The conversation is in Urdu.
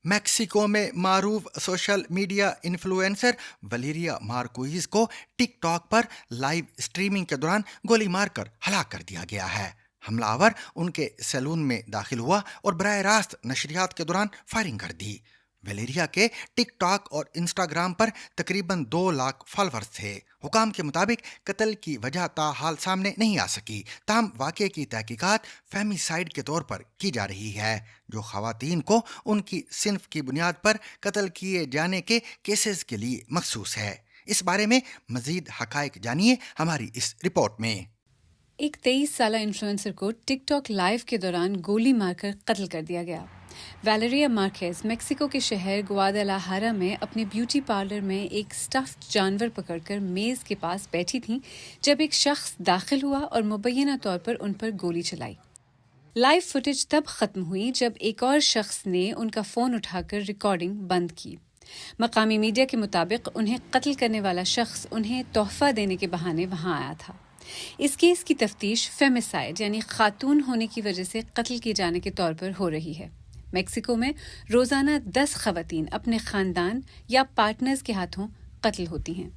میکسیکو میں معروف سوشل میڈیا انفلوئنسر ولیریا مارکوئز کو ٹک ٹاک پر لائیو اسٹریمنگ کے دوران گولی مار کر ہلاک کر دیا گیا ہے۔ حملہ آور ان کے سیلون میں داخل ہوا اور براہ راست نشریات کے دوران فائرنگ کر دی۔ ولیریا کے ٹک ٹاک اور انسٹاگرام پر تقریباً 2 لاکھ فالورز تھے۔ حکام کے مطابق قتل کی وجہ تاحال سامنے نہیں آ سکی، تاہم واقعے کی تحقیقات فیمیسائیڈ کے طور پر کی جا رہی ہے، جو خواتین کو ان کی صنف کی بنیاد پر قتل کیے جانے کے کیسز کے لیے مخصوص ہے۔ اس بارے میں مزید حقائق جانیے ہماری اس رپورٹ میں۔ ایک 23 سالہ انفلوئنسر کو ٹک ٹاک لائیو کے دوران گولی مار کر قتل کر دیا گیا۔ ویلیریا مارکیز میکسیکو کے شہر گوادالاہارا میں اپنے بیوٹی پارلر میں ایک اسٹفڈ جانور پکڑ کر میز کے پاس بیٹھی تھیں جب ایک شخص داخل ہوا اور مبینہ طور پر ان پر گولی چلائی۔ لائیو فوٹیج تب ختم ہوئی جب ایک اور شخص نے ان کا فون اٹھا کر ریکارڈنگ بند کی۔ مقامی میڈیا کے مطابق انہیں قتل کرنے والا شخص انہیں تحفہ دینے کے بہانے وہاں آیا تھا۔ اس کیس کی تفتیش فیمیسائیڈ یعنی خاتون ہونے کی وجہ سے قتل کیے جانے کے طور پر ہو رہی ہے۔ میکسیکو میں روزانہ 10 خواتین اپنے خاندان یا پارٹنرز کے ہاتھوں قتل ہوتی ہیں۔